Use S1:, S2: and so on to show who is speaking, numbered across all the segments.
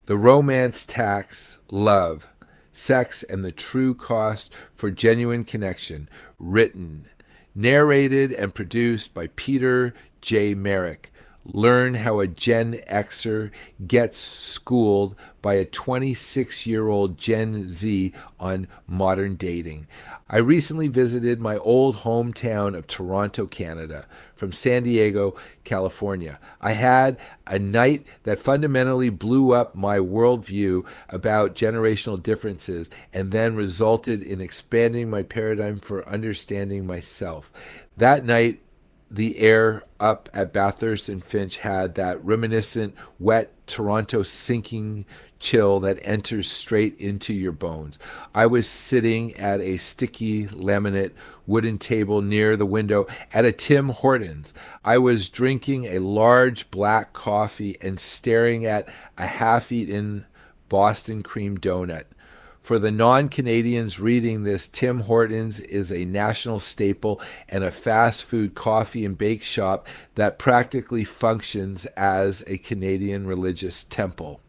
S1: The Romance Tax, Love, Sex, and the True Cost for Genuine Connection, written, narrated, and produced by Peter J. Merrick. Learn how a Gen Xer gets schooled by a 26-year-old Gen Z on modern dating. I recently visited my old hometown of Toronto, Canada, from San Diego, California. I had a night that fundamentally blew up my worldview about generational differences and then resulted in expanding my paradigm for understanding myself. That night, the air up at Bathurst and Finch had that reminiscent, wet Toronto sinking chill that enters straight into your bones. I was sitting at a sticky laminate wooden table near the window at a Tim Hortons. I was drinking a large black coffee and staring at a half-eaten Boston cream donut. For the non-Canadians reading this, Tim Hortons is a national staple and a fast food coffee and bake shop that practically functions as a Canadian religious temple.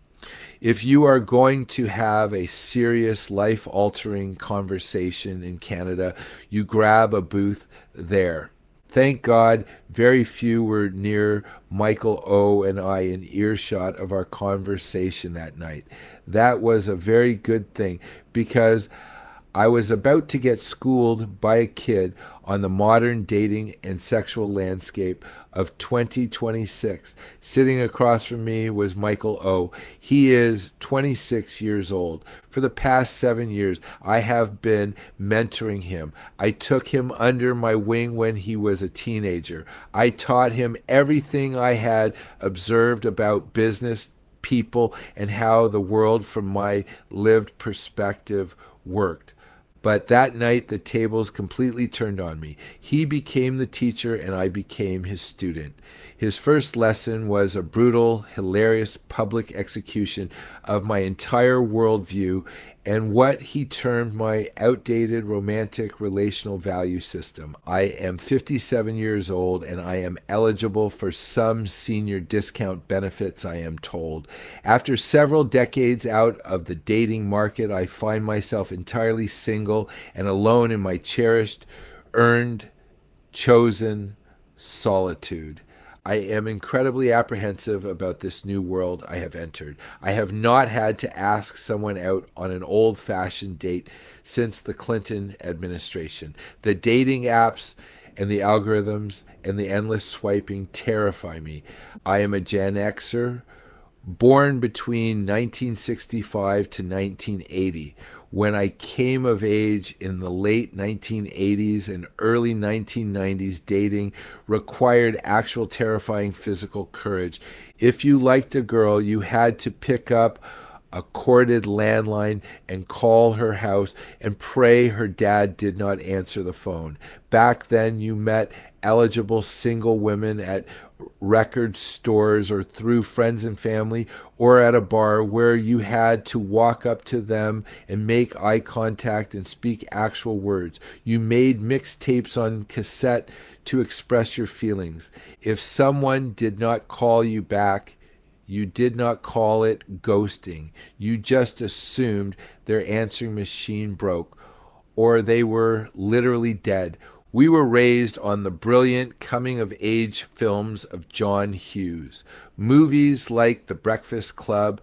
S1: If you are going to have a serious life-altering conversation in Canada, you grab a booth there. Thank God very few were near Michael O. and I in earshot of our conversation that night. That was a very good thing because I was about to get schooled by a kid on the modern dating and sexual landscape of 2026. Sitting across from me was Michael O. He is 26 years old. For the past 7 years, I have been mentoring him. I took him under my wing when he was a teenager. I taught him everything I had observed about business, people, and how the world from my lived perspective worked. But that night, the tables completely turned on me. He became the teacher, and I became his student. His first lesson was a brutal, hilarious public execution of my entire worldview and what he termed my outdated romantic relational value system. I am 57 years old, and I am eligible for some senior discount benefits, I am told. After several decades out of the dating market, I find myself entirely single and alone in my cherished, earned, chosen solitude. I am incredibly apprehensive about this new world I have entered. I have not had to ask someone out on an old-fashioned date since the Clinton administration. The dating apps and the algorithms and the endless swiping terrify me. I am a Gen Xer, born between 1965 to 1980. When I came of age in the late 1980s and early 1990s, dating required actual terrifying physical courage. If you liked a girl, you had to pick up a corded landline and call her house and pray her dad did not answer the phone. Back then, you met eligible single women at record stores or through friends and family or at a bar where you had to walk up to them and make eye contact and speak actual words. You made mixtapes on cassette to express your feelings. If someone did not call you back, you did not call it ghosting. You just assumed their answering machine broke or they were literally dead. We were raised on the brilliant coming-of-age films of John Hughes. Movies like The Breakfast Club,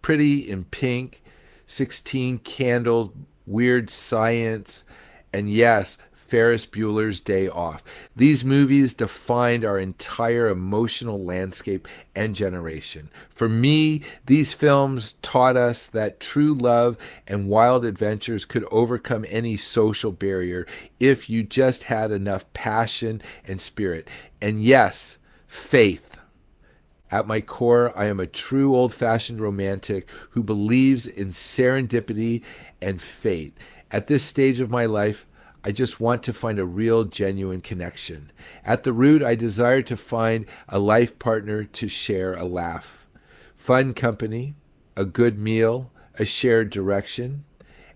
S1: Pretty in Pink, 16 Candles, Weird Science, and yes, Ferris Bueller's Day Off. These movies defined our entire emotional landscape and generation. For me, these films taught us that true love and wild adventures could overcome any social barrier if you just had enough passion and spirit. And yes, faith. At my core, I am a true old-fashioned romantic who believes in serendipity and fate. At this stage of my life, I just want to find a real, genuine connection. At the root, I desire to find a life partner to share a laugh, fun company, a good meal, a shared direction,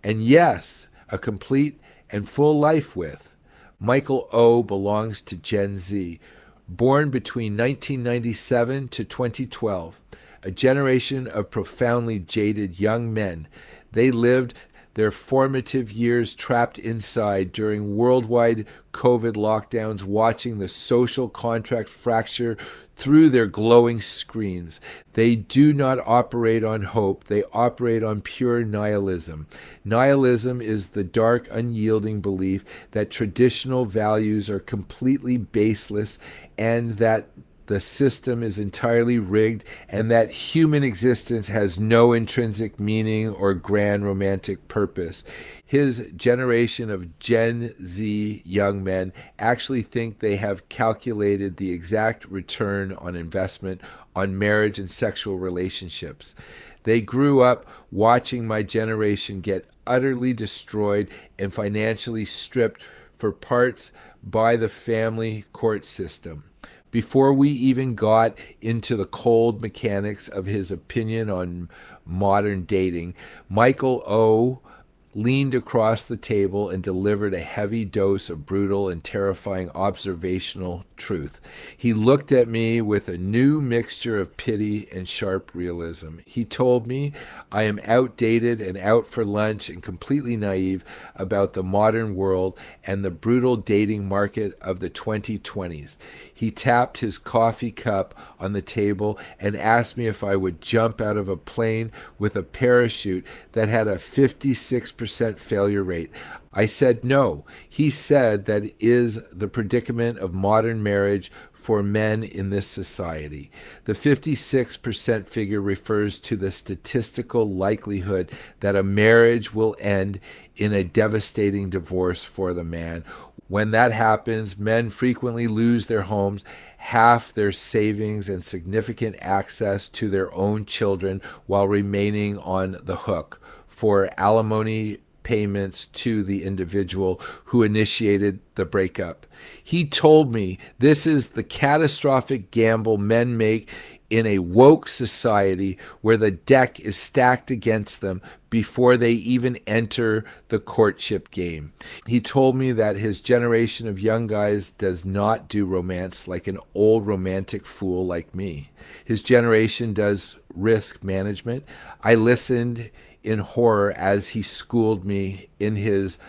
S1: and yes, a complete and full life with. Michael O. belongs to Gen Z, born between 1997 to 2012. a generation of profoundly jaded young men. They lived their formative years trapped inside during worldwide COVID lockdowns, watching the social contract fracture through their glowing screens. They do not operate on hope. They operate on pure nihilism. Nihilism is the dark, unyielding belief that traditional values are completely baseless and that the system is entirely rigged, and that human existence has no intrinsic meaning or grand romantic purpose. His generation of Gen Z young men actually think they have calculated the exact return on investment on marriage and sexual relationships. They grew up watching my generation get utterly destroyed and financially stripped for parts by the family court system. Before we even got into the cold mechanics of his opinion on modern dating, Michael O. leaned across the table and delivered a heavy dose of brutal and terrifying observational truth. He looked at me with a new mixture of pity and sharp realism. He told me I am outdated and out for lunch and completely naive about the modern world and the brutal dating market of the 2020s. He tapped his coffee cup on the table and asked me if I would jump out of a plane with a parachute that had a 56% failure rate. I said no. He said that is the predicament of modern marriage for men in this society. The 56% figure refers to the statistical likelihood that a marriage will end in a devastating divorce for the man. When that happens, men frequently lose their homes, half their savings, and significant access to their own children while remaining on the hook for alimony payments to the individual who initiated the breakup. He told me this is the catastrophic gamble men make in a woke society where the deck is stacked against them before they even enter the courtship game. He told me that his generation of young guys does not do romance like an old romantic fool like me. His generation does risk management. I listened in horror as he schooled me in his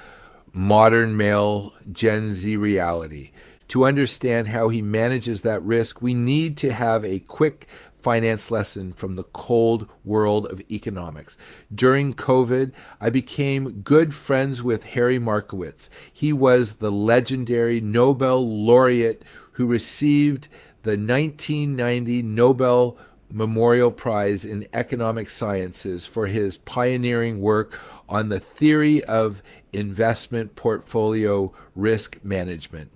S1: modern male Gen Z reality. To understand how he manages that risk, we need to have a quick finance lesson from the cold world of economics. During COVID, I became good friends with Harry Markowitz. He was the legendary Nobel laureate who received the 1990 Nobel Memorial Prize in Economic Sciences for his pioneering work on the theory of investment portfolio risk management.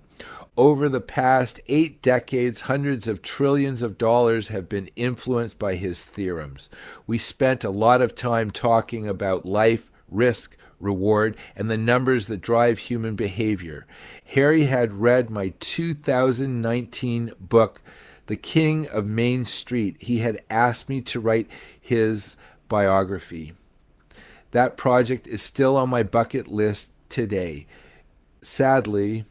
S1: Over the past 8 decades, hundreds of trillions of dollars have been influenced by his theorems. We spent a lot of time talking about life, risk, reward, and the numbers that drive human behavior. Harry had read my 2019 book, The King of Main Street. He had asked me to write his biography. That project is still on my bucket list today. Sadly,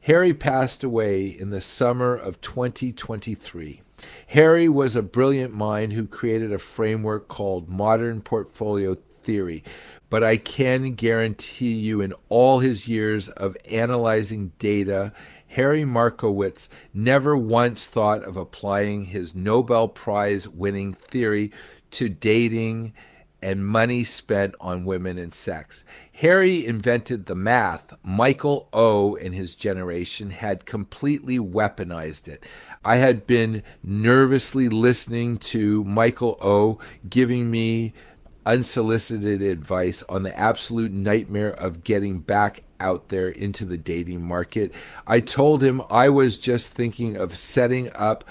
S1: Harry passed away in the summer of 2023. Harry was a brilliant mind who created a framework called modern portfolio theory, but I can guarantee you in all his years of analyzing data, Harry Markowitz never once thought of applying his Nobel Prize winning theory to dating and money spent on women and sex. Harry invented the math. Michael O. and his generation had completely weaponized it. I had been nervously listening to Michael O. giving me unsolicited advice on the absolute nightmare of getting back out there into the dating market. I told him I was just thinking of setting up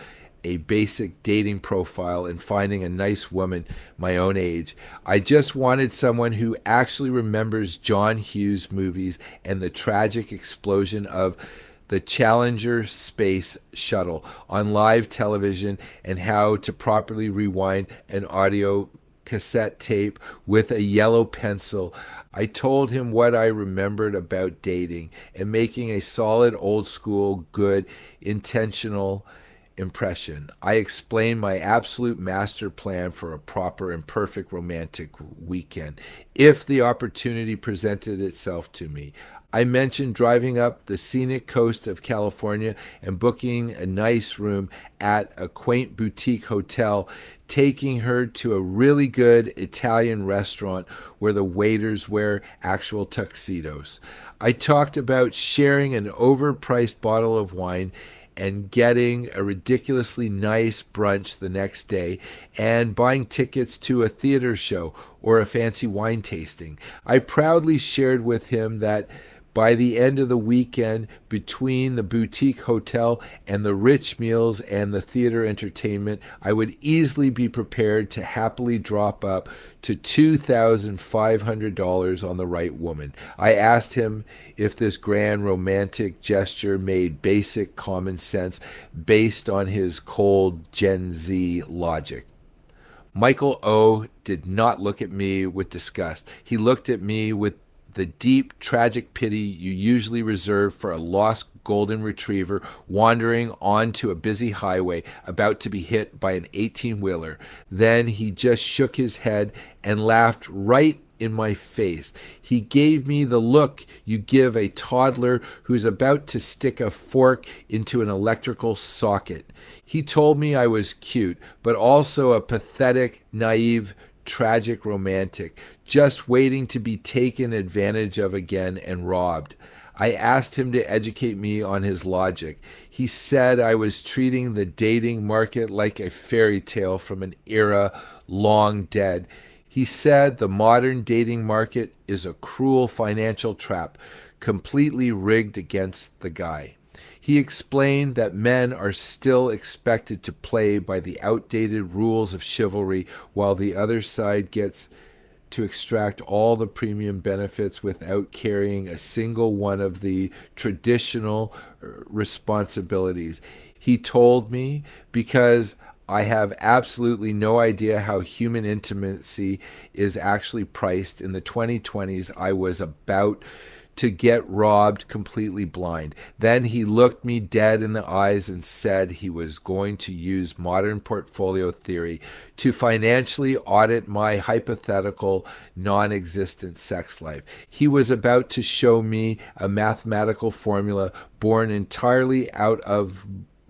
S1: a basic dating profile and finding a nice woman my own age. I just wanted someone who actually remembers John Hughes movies and the tragic explosion of the Challenger space shuttle on live television and how to properly rewind an audio cassette tape with a yellow pencil. I told him what I remembered about dating and making a solid, old school, good, intentional, impression. I explained my absolute master plan for a proper and perfect romantic weekend, if the opportunity presented itself to me. I mentioned driving up the scenic coast of California and booking a nice room at a quaint boutique hotel, taking her to a really good Italian restaurant where the waiters wear actual tuxedos. I talked about sharing an overpriced bottle of wine and getting a ridiculously nice brunch the next day, and buying tickets to a theater show or a fancy wine tasting. I proudly shared with him that by the end of the weekend, between the boutique hotel and the rich meals and the theater entertainment, I would easily be prepared to happily drop up to $2,500 on the right woman. I asked him if this grand romantic gesture made basic common sense based on his cold Gen Z logic. Michael O. did not look at me with disgust. He looked at me with the deep, tragic pity you usually reserve for a lost golden retriever wandering onto a busy highway about to be hit by an 18-wheeler. Then he just shook his head and laughed right in my face. He gave me the look you give a toddler who's about to stick a fork into an electrical socket. He told me I was cute, but also a pathetic, naive, tragic romantic, just waiting to be taken advantage of again and robbed. I asked him to educate me on his logic. He said I was treating the dating market like a fairy tale from an era long dead. He said the modern dating market is a cruel financial trap, completely rigged against the guy. He explained that men are still expected to play by the outdated rules of chivalry while the other side gets to extract all the premium benefits without carrying a single one of the traditional responsibilities. He told me, because I have absolutely no idea how human intimacy is actually priced, in the 2020s I was about to get robbed completely blind. Then he looked me dead in the eyes and said he was going to use modern portfolio theory to financially audit my hypothetical non-existent sex life. He was about to show me a mathematical formula born entirely out of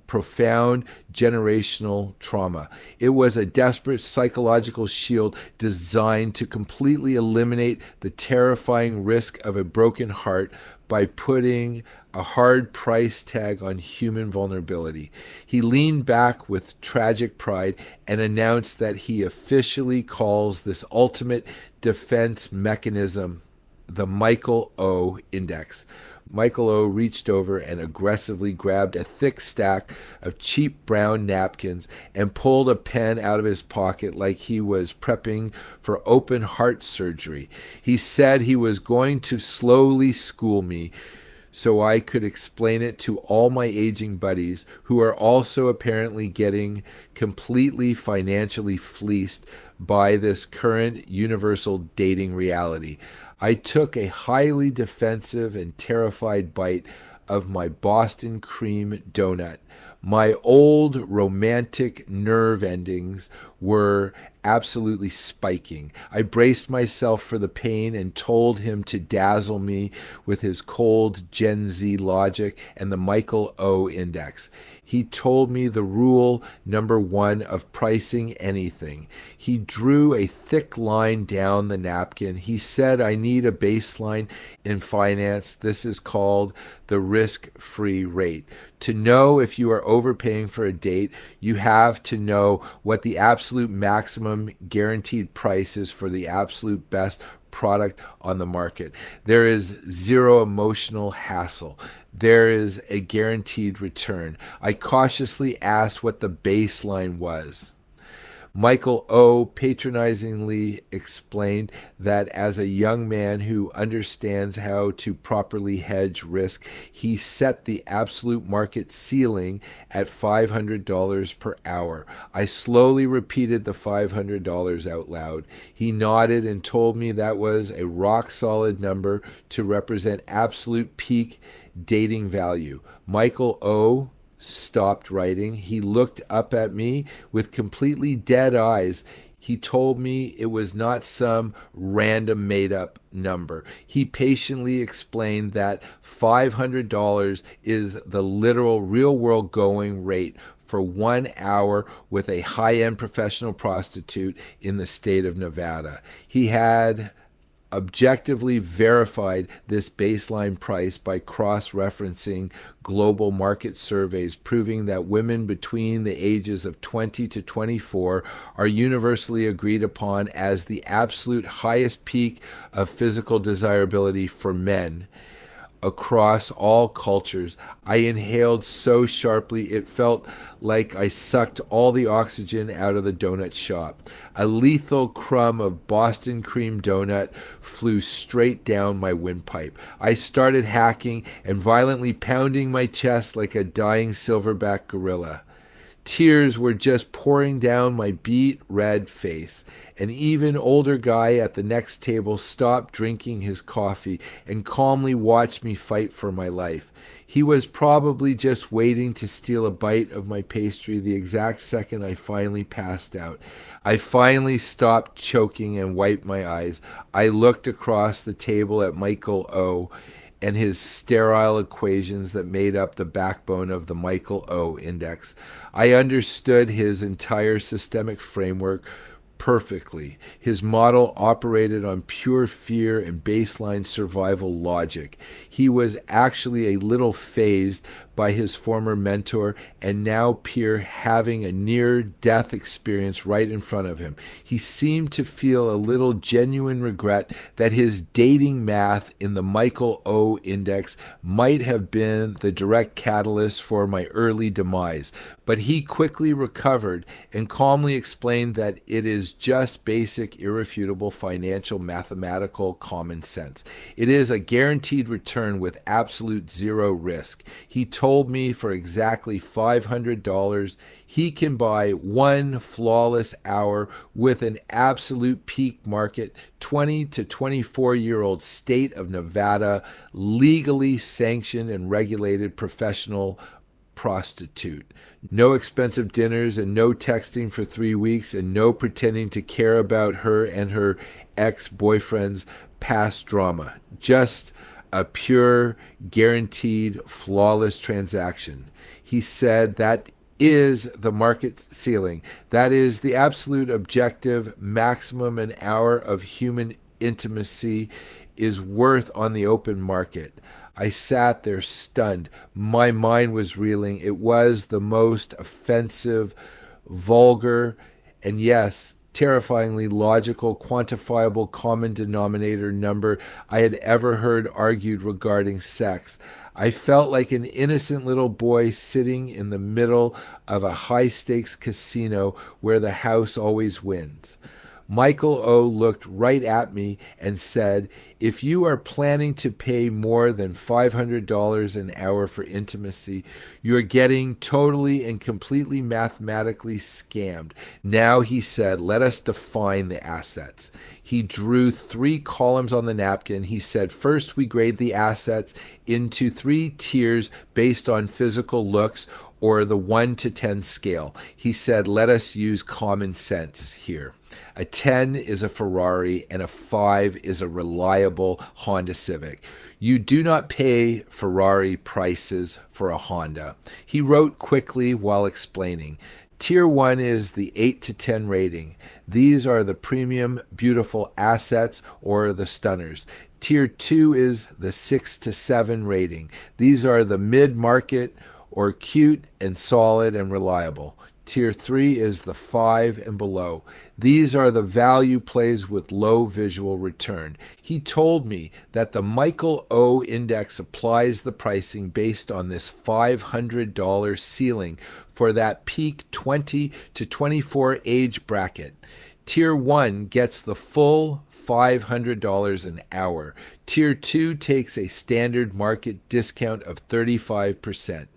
S1: profound generational trauma. It was a desperate psychological shield designed to completely eliminate the terrifying risk of a broken heart by putting a hard price tag on human vulnerability. He leaned back with tragic pride and announced that he officially calls this ultimate defense mechanism the Michael O. Index. Michael O. reached over and aggressively grabbed a thick stack of cheap brown napkins and pulled a pen out of his pocket like he was prepping for open heart surgery. He said he was going to slowly school me so I could explain it to all my aging buddies who are also apparently getting completely financially fleeced by this current universal dating reality. I took a highly defensive and terrified bite of my Boston cream donut. My old romantic nerve endings were absolutely spiking. I braced myself for the pain and told him to dazzle me with his cold Gen Z logic and the Michael O. Index. He told me the rule number one of pricing anything. He drew a thick line down the napkin. He said, I need a baseline in finance. This is called the risk-free rate. To know if you are overpaying for a date, you have to know what the absolute maximum guaranteed price is for the absolute best product on the market. There is zero emotional hassle. There is a guaranteed return. I cautiously asked what the baseline was. Michael O. patronizingly explained that as a young man who understands how to properly hedge risk, he set the absolute market ceiling at $500 per hour. I slowly repeated the $500 out loud. He nodded and told me that was a rock-solid number to represent absolute peak dating value. Michael O. stopped writing. He looked up at me with completely dead eyes. He told me it was not some random made-up number. He patiently explained that $500 is the literal real-world going rate for 1 hour with a high-end professional prostitute in the state of Nevada. He had objectively verified this baseline price by cross-referencing global market surveys, proving that women between the ages of 20 to 24 are universally agreed upon as the absolute highest peak of physical desirability for men across all cultures. I inhaled so sharply it felt like I sucked all the oxygen out of the donut shop. A lethal crumb of Boston cream donut flew straight down my windpipe. I started hacking and violently pounding my chest like a dying silverback gorilla. Tears were just pouring down my beet red face. An even older guy at the next table stopped drinking his coffee and calmly watched me fight for my life. He was probably just waiting to steal a bite of my pastry the exact second I finally passed out. I finally stopped choking and wiped my eyes. I looked across the table at Michael O. and his sterile equations that made up the backbone of the Michael O. Index. I understood his entire systemic framework perfectly. His model operated on pure fear and baseline survival logic. He was actually a little phased by his former mentor and now peer having a near-death experience right in front of him. He seemed to feel a little genuine regret that his dating math in the Michael O. Index might have been the direct catalyst for my early demise. But he quickly recovered and calmly explained that it is just basic, irrefutable financial mathematical common sense. It is a guaranteed return with absolute zero risk. He told me for exactly $500, he can buy one flawless hour with an absolute peak market 20 to 24-year-old state of Nevada, legally sanctioned and regulated professional prostitute. No expensive dinners and no texting for 3 weeks and no pretending to care about her and her ex-boyfriend's past drama. Just a pure, guaranteed, flawless transaction. He said that is the market ceiling. That is the absolute objective maximum an hour of human intimacy is worth on the open market. I sat there stunned. My mind was reeling. It was the most offensive, vulgar, and yes, terrifyingly logical, quantifiable common denominator number I had ever heard argued regarding sex. I felt like an innocent little boy sitting in the middle of a high-stakes casino where the house always wins. Michael O. looked right at me and said, if you are planning to pay more than $500 an hour for intimacy, you're getting totally and completely mathematically scammed. Now, he said, let us define the assets. He drew 3 columns on the napkin. He said, first, we grade the assets into 3 tiers based on physical looks or the 1 to 10 scale. He said, let us use common sense here. A 10 is a Ferrari and a 5 is a reliable Honda Civic. You do not pay Ferrari prices for a Honda. He wrote quickly while explaining. Tier 1 is the 8 to 10 rating. These are the premium, beautiful assets or the stunners. Tier 2 is the 6 to 7 rating. These are the mid-market or cute and solid and reliable. Tier 3 is the 5 and below. These are the value plays with low visual return. He told me that the Michael O. Index applies the pricing based on this $500 ceiling for that peak 20 to 24 age bracket. Tier 1 gets the full $500 an hour. Tier 2 takes a standard market discount of 35%.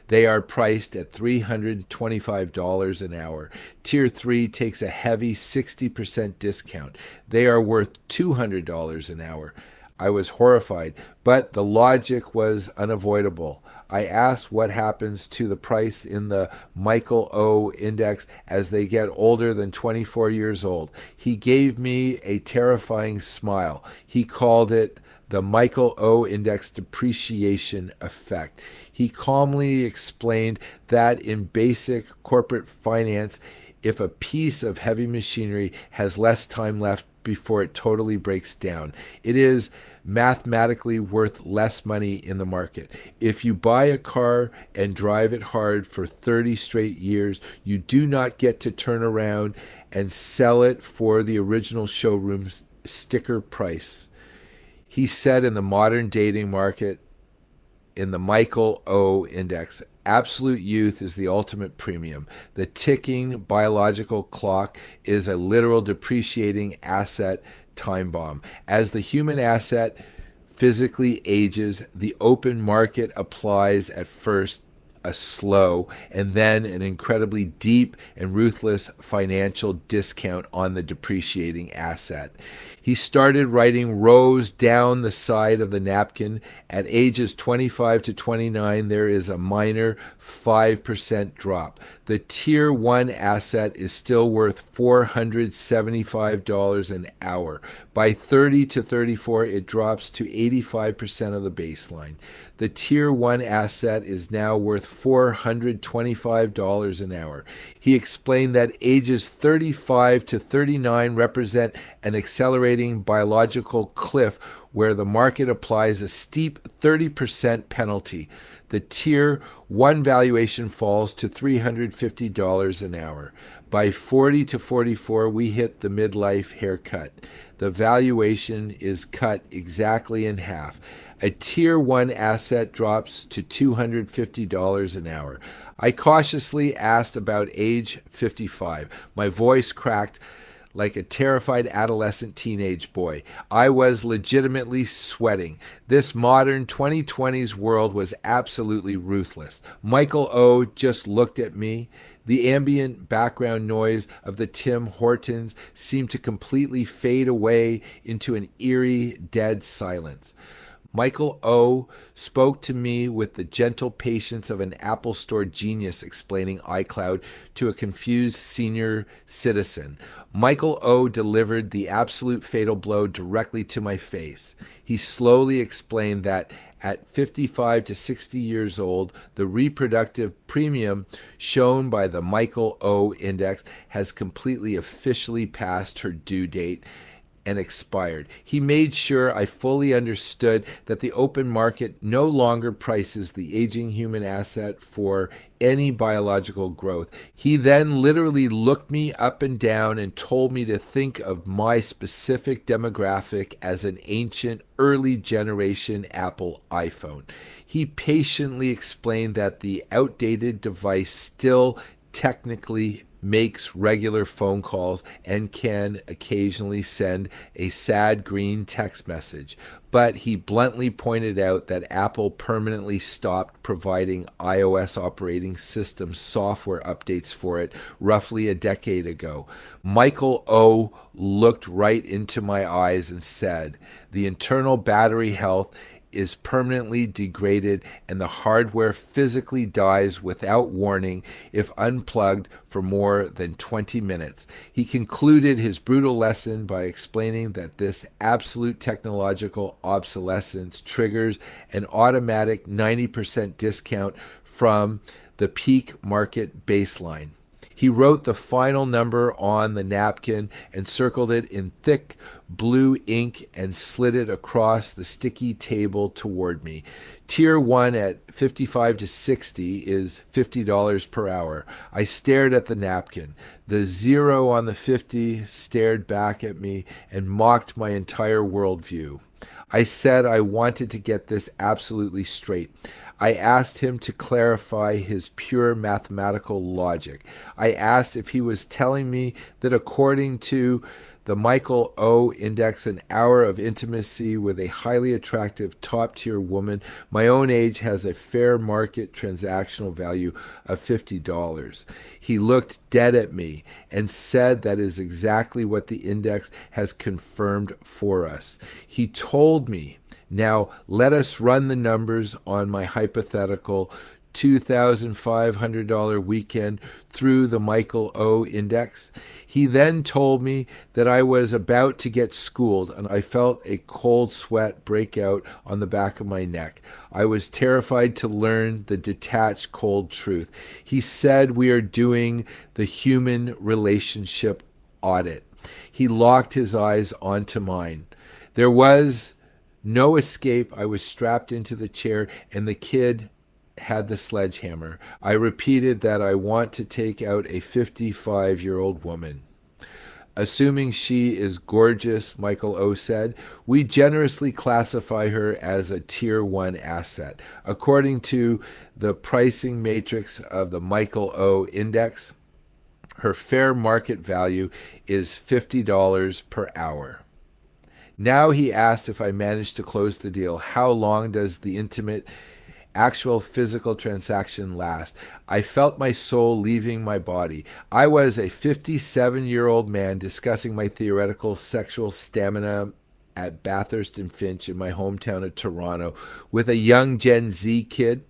S1: They are priced at $325 an hour. Tier 3 takes a heavy 60% discount. They are worth $200 an hour. I was horrified, but the logic was unavoidable. I asked what happens to the price in the Michael O index as they get older than 24 years old. He gave me a terrifying smile. He called it the Michael O index depreciation effect. He calmly explained that in basic corporate finance, if a piece of heavy machinery has less time left before it totally breaks down, it is mathematically worth less money in the market. If you buy a car and drive it hard for 30 straight years, you do not get to turn around and sell it for the original showroom's sticker price. He said in the modern dating market, in the Michael O index, absolute youth is the ultimate premium. The ticking biological clock is a literal depreciating asset time bomb. As the human asset physically ages, the open market applies at first a slow and then an incredibly deep and ruthless financial discount on the depreciating asset. He started writing rows down the side of the napkin. At ages 25 to 29, there is a minor 5% drop. The Tier 1 asset is still worth $475 an hour. By 30 to 34, it drops to 85% of the baseline. The Tier 1 asset is now worth $425 an hour. He explained that ages 35 to 39 represent an accelerating biological cliff where the market applies a steep 30% penalty. The Tier 1 valuation falls to $350 an hour. By 40 to 44, we hit the midlife haircut. The valuation is cut exactly in half. A Tier 1 asset drops to $250 an hour. I cautiously asked about age 55. My voice cracked like a terrified adolescent teenage boy. I was legitimately sweating. This modern 2020s world was absolutely ruthless. Michael O just looked at me. The ambient background noise of the Tim Hortons seemed to completely fade away into an eerie, dead silence. Michael O spoke to me with the gentle patience of an Apple Store genius explaining iCloud to a confused senior citizen. Michael O delivered the absolute fatal blow directly to my face. He slowly explained that at 55 to 60 years old, the reproductive premium shown by the Michael O index has completely officially passed her due date and expired. He made sure I fully understood that the open market no longer prices the aging human asset for any biological growth. He then literally looked me up and down and told me to think of my specific demographic as an ancient, early generation Apple iPhone. He patiently explained that the outdated device still technically makes regular phone calls and can occasionally send a sad green text message. But he bluntly pointed out that Apple permanently stopped providing iOS operating system software updates for it roughly a decade ago. Michael O looked right into my eyes and said, "The internal battery health is permanently degraded and the hardware physically dies without warning if unplugged for more than 20 minutes. He concluded his brutal lesson by explaining that this absolute technological obsolescence triggers an automatic 90% discount from the peak market baseline. He wrote the final number on the napkin and circled it in thick blue ink and slid it across the sticky table toward me. Tier 1 at 55 to 60 is $50 per hour. I stared at the napkin. The zero on the 50 stared back at me and mocked my entire worldview. I said I wanted to get this absolutely straight. I asked him to clarify his pure mathematical logic. I asked if he was telling me that according to The Michael O. Index, an hour of intimacy with a highly attractive top-tier woman my own age, has a fair market transactional value of $50. He looked dead at me and said that is exactly what the index has confirmed for us. He told me, now let us run the numbers on my hypothetical $2,500 weekend through the Michael O. Index. He then told me that I was about to get schooled, and I felt a cold sweat break out on the back of my neck. I was terrified to learn the detached, cold truth. He said we are doing the human relationship audit. He locked his eyes onto mine. There was no escape. I was strapped into the chair, and the kid had the sledgehammer. I repeated that I want to take out a 55-year-old woman. Assuming she is gorgeous, Michael O. said, we generously classify her as a Tier 1 asset. According to the pricing matrix of the Michael O. Index, her fair market value is $50 per hour. Now he asked if I managed to close the deal. How long does the intimate actual physical transaction last? I felt my soul leaving my body. I was a 57-year-old man discussing my theoretical sexual stamina at Bathurst and Finch in my hometown of Toronto with a young Gen Z kid.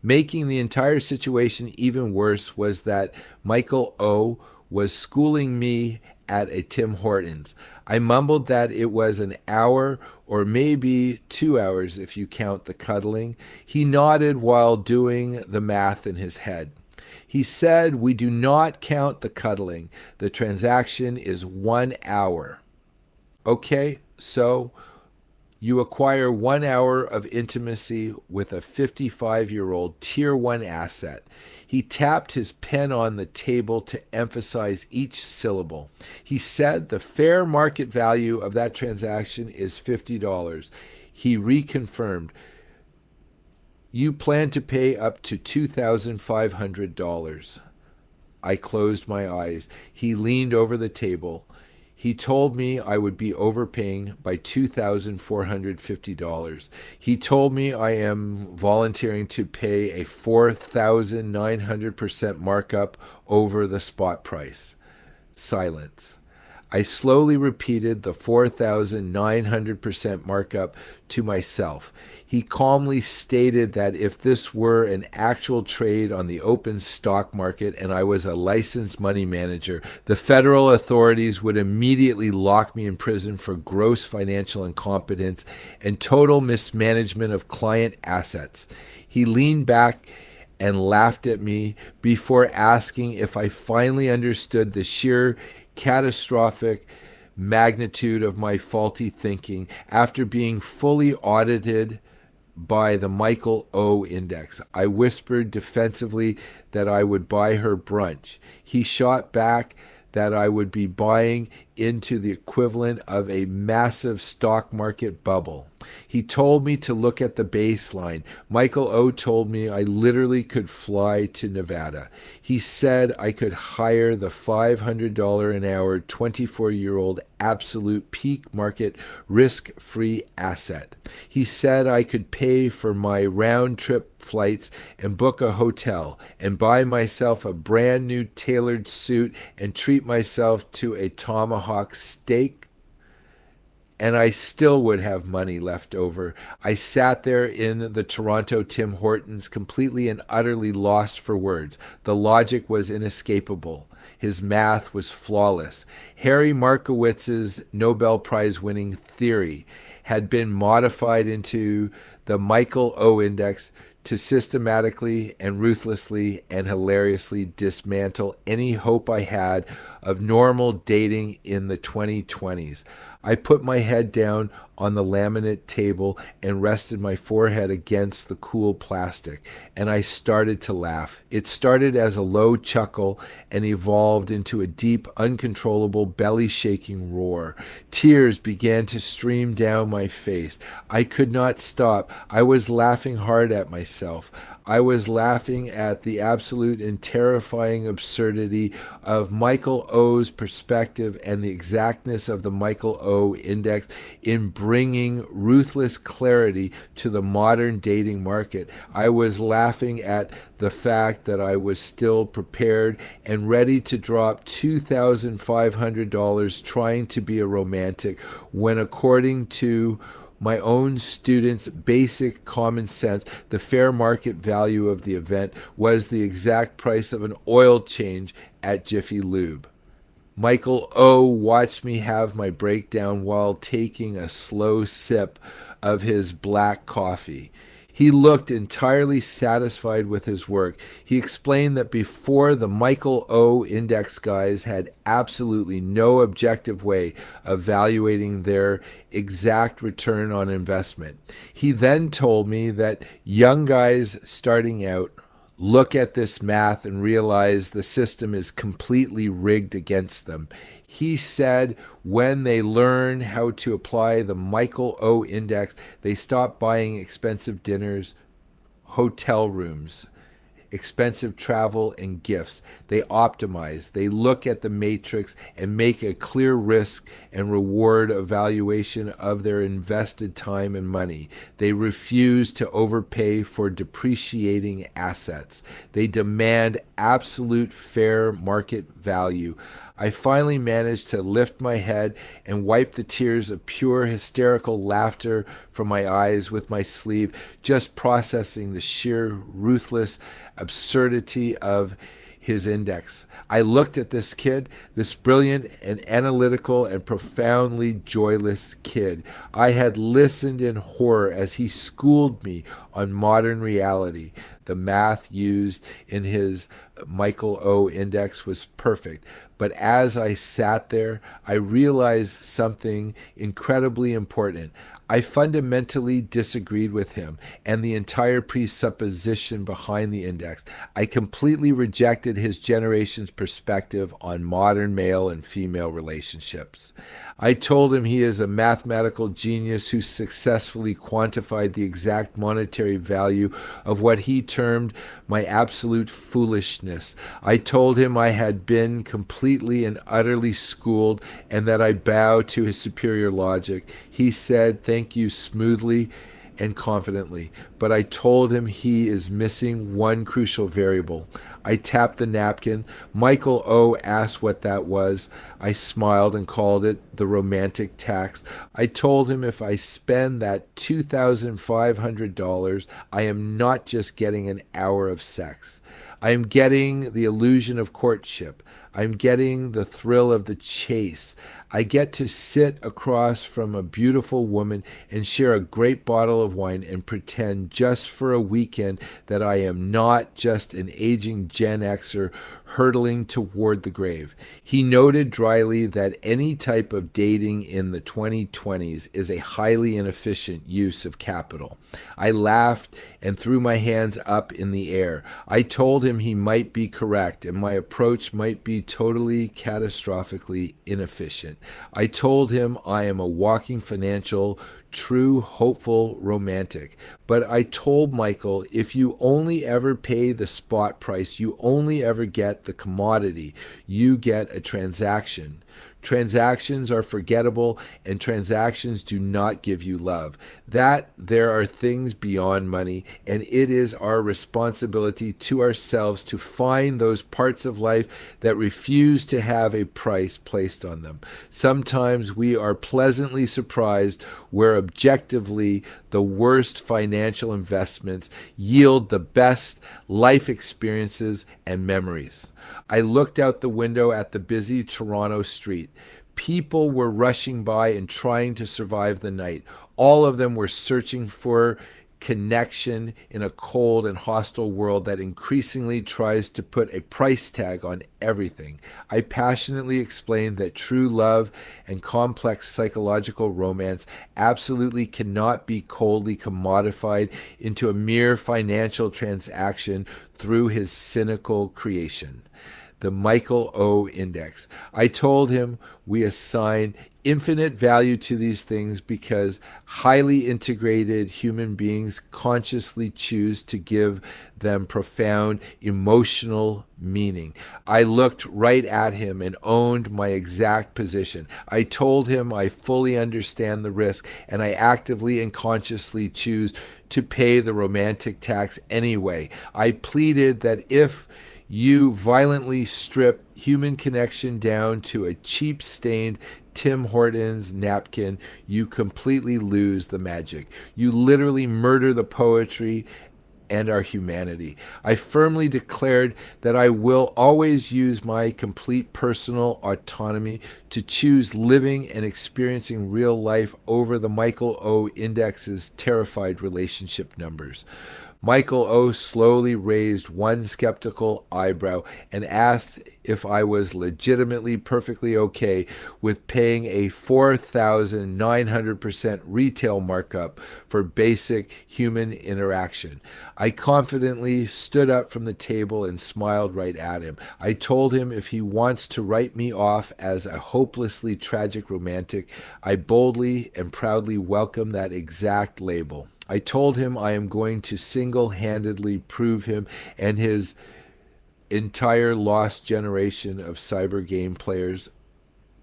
S1: Making the entire situation even worse was that Michael O. was schooling me at a Tim Hortons. I mumbled that it was an hour or maybe 2 hours if you count the cuddling. He nodded while doing the math in his head. He said, we do not count the cuddling. The transaction is 1 hour. Okay, so you acquire 1 hour of intimacy with a 55-year-old Tier 1 asset. He tapped his pen on the table to emphasize each syllable. He said the fair market value of that transaction is $50. He reconfirmed, you plan to pay up to $2,500. I closed my eyes. He leaned over the table. He told me I would be overpaying by $2,450. He told me I am volunteering to pay a 4,900% markup over the spot price. Silence. I slowly repeated the 4,900% markup to myself. He calmly stated that if this were an actual trade on the open stock market and I was a licensed money manager, the federal authorities would immediately lock me in prison for gross financial incompetence and total mismanagement of client assets. He leaned back and laughed at me before asking if I finally understood the sheer catastrophic magnitude of my faulty thinking after being fully audited by the Michael O. Index. I whispered defensively that I would buy her brunch. He shot back that I would be buying into the equivalent of a massive stock market bubble. He told me to look at the baseline. Michael O. told me I literally could fly to Nevada. He said I could hire the $500 an hour 24-year-old absolute peak market risk-free asset. He said I could pay for my round-trip flights and book a hotel and buy myself a brand new tailored suit and treat myself to a tomahawk steak, and I still would have money left over. I sat there in the Toronto Tim Hortons completely and utterly lost for words. The logic was inescapable. His math was flawless. Harry Markowitz's Nobel Prize-winning theory had been modified into the Michael O. Index to systematically and ruthlessly and hilariously dismantle any hope I had of normal dating in the 2020s. I put my head down on the laminate table and rested my forehead against the cool plastic, and I started to laugh. It started as a low chuckle and evolved into a deep, uncontrollable, belly-shaking roar. Tears began to stream down my face. I could not stop. I was laughing hard at myself. I was laughing at the absolute and terrifying absurdity of Michael O's perspective and the exactness of the Michael O index in bringing ruthless clarity to the modern dating market. I was laughing at the fact that I was still prepared and ready to drop $2,500 trying to be a romantic when, according to my own students' basic common sense, the fair market value of the event was the exact price of an oil change at Jiffy Lube. Michael O watched me have my breakdown while taking a slow sip of his black coffee. He looked entirely satisfied with his work. He explained that before, the Michael O index guys had absolutely no objective way of evaluating their exact return on investment. He then told me that young guys starting out look at this math and realize the system is completely rigged against them. He said when they learn how to apply the Michael O index, they stop buying expensive dinners, hotel rooms, expensive travel, and gifts. They optimize. They look at the matrix and make a clear risk and reward evaluation of their invested time and money. They refuse to overpay for depreciating assets. They demand absolute fair market value. I finally managed to lift my head and wipe the tears of pure hysterical laughter from my eyes with my sleeve, just processing the sheer ruthless absurdity of his index. I looked at this kid, this brilliant and analytical and profoundly joyless kid. I had listened in horror as he schooled me on modern reality. The math used in his Michael O index was perfect. But as I sat there, I realized something incredibly important. I fundamentally disagreed with him and the entire presupposition behind the index. I completely rejected his generation's perspective on modern male and female relationships. I told him he is a mathematical genius who successfully quantified the exact monetary value of what he termed my absolute foolishness. I told him I had been completely and utterly schooled and that I bowed to his superior logic. He said thank you smoothly and confidently, but I told him he is missing one crucial variable. I tapped the napkin. Michael O asked what that was. I smiled and called it the romantic tax. I told him if I spend that $2,500, I am not just getting an hour of sex. I am getting the illusion of courtship. I'm getting the thrill of the chase. I get to sit across from a beautiful woman and share a great bottle of wine and pretend just for a weekend that I am not just an aging Gen Xer hurtling toward the grave. He noted dryly that any type of dating in the 2020s is a highly inefficient use of capital. I laughed and threw my hands up in the air. I told him he might be correct and my approach might be totally catastrophically inefficient. I told him I am a walking financial, true, hopeful romantic. But I told Michael, if you only ever pay the spot price, you only ever get the commodity. You get a transaction. Transactions are forgettable, and transactions do not give you love. That there are things beyond money, and it is our responsibility to ourselves to find those parts of life that refuse to have a price placed on them. Sometimes we are pleasantly surprised where objectively the worst financial investments yield the best life experiences and memories. I looked out the window at the busy Toronto street. People were rushing by and trying to survive the night. All of them were searching for connection in a cold and hostile world that increasingly tries to put a price tag on everything. I passionately explained that true love and complex psychological romance absolutely cannot be coldly commodified into a mere financial transaction through his cynical creation. the Michael O index. I told him we assign infinite value to these things because highly integrated human beings consciously choose to give them profound emotional meaning. I looked right at him and owned my exact position. I told him I fully understand the risk and I actively and consciously choose to pay the romantic tax anyway. I pleaded that if you violently strip human connection down to a cheap stained Tim Hortons napkin, you completely lose the magic. You literally murder the poetry and our humanity. I firmly declared that I will always use my complete personal autonomy to choose living and experiencing real life over the Michael O Index's terrified relationship numbers. Michael O slowly raised one skeptical eyebrow and asked if I was legitimately perfectly okay with paying a 4,900% retail markup for basic human interaction. I confidently stood up from the table and smiled right at him. I told him if he wants to write me off as a hopelessly tragic romantic, I boldly and proudly welcome that exact label. I told him I am going to single-handedly prove him and his entire lost generation of cyber game players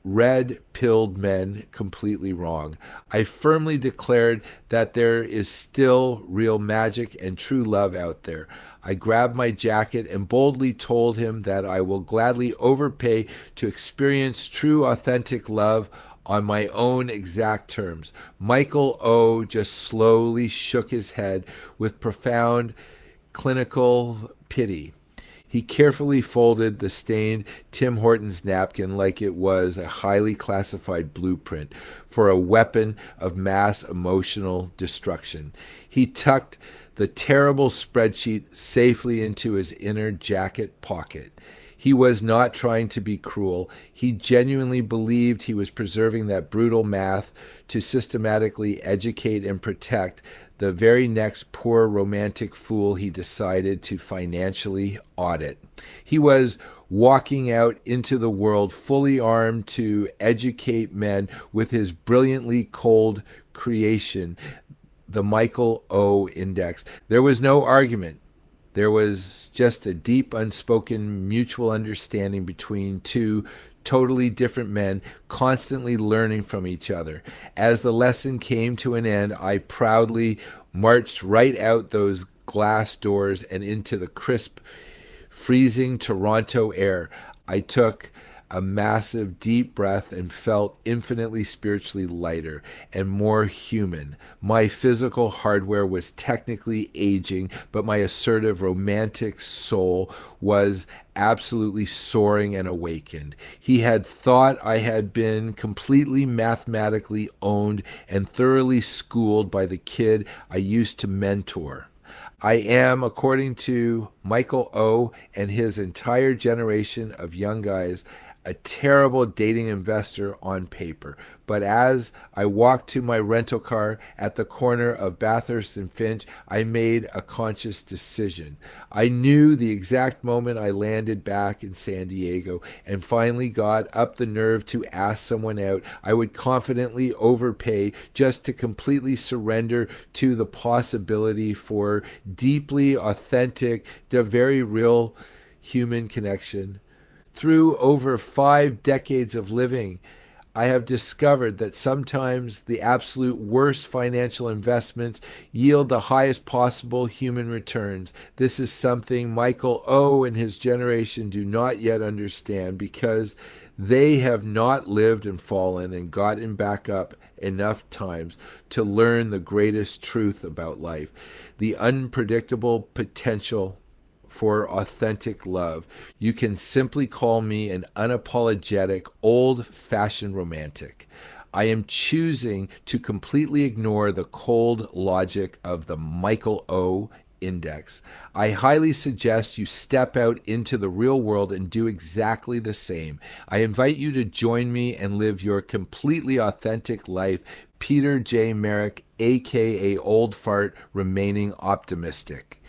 S1: red-pilled men completely wrong. I firmly declared that there is still real magic and true love out there. I grabbed my jacket and boldly told him that I will gladly overpay to experience true, authentic love on my own exact terms. Michael O just slowly shook his head with profound clinical pity. He carefully folded the stained Tim Hortons napkin like it was a highly classified blueprint for a weapon of mass emotional destruction. He tucked the terrible spreadsheet safely into his inner jacket pocket. He was not trying to be cruel. He genuinely believed he was preserving that brutal math to systematically educate and protect the very next poor romantic fool he decided to financially audit. He was walking out into the world fully armed to educate men with his brilliantly cold creation, the Michael O Index. There was no argument. There was just a deep, unspoken mutual understanding between two totally different men constantly learning from each other. As the lesson came to an end, I proudly marched right out those glass doors and into the crisp, freezing Toronto air. I took a massive deep breath and felt infinitely spiritually lighter and more human. My physical hardware was technically aging, but my assertive romantic soul was absolutely soaring and awakened. He had thought I had been completely mathematically owned and thoroughly schooled by the kid I used to mentor. I am, according to Michael O and his entire generation of young guys, a terrible dating investor on paper. But as I walked to my rental car at the corner of Bathurst and Finch, I made a conscious decision. I knew the exact moment I landed back in San Diego and finally got up the nerve to ask someone out, I would confidently overpay just to completely surrender to the possibility for deeply authentic, the very real human connection. Through over 5 decades of living, I have discovered that sometimes the absolute worst financial investments yield the highest possible human returns. This is something Michael O and his generation do not yet understand because they have not lived and fallen and gotten back up enough times to learn the greatest truth about life, the unpredictable potential for authentic love. You can simply call me an unapologetic, old-fashioned romantic. I am choosing to completely ignore the cold logic of the Michael O Index. I highly suggest you step out into the real world and do exactly the same. I invite you to join me and live your completely authentic life. Peter J. Merrick, A.K.A. Old Fart, remaining optimistic.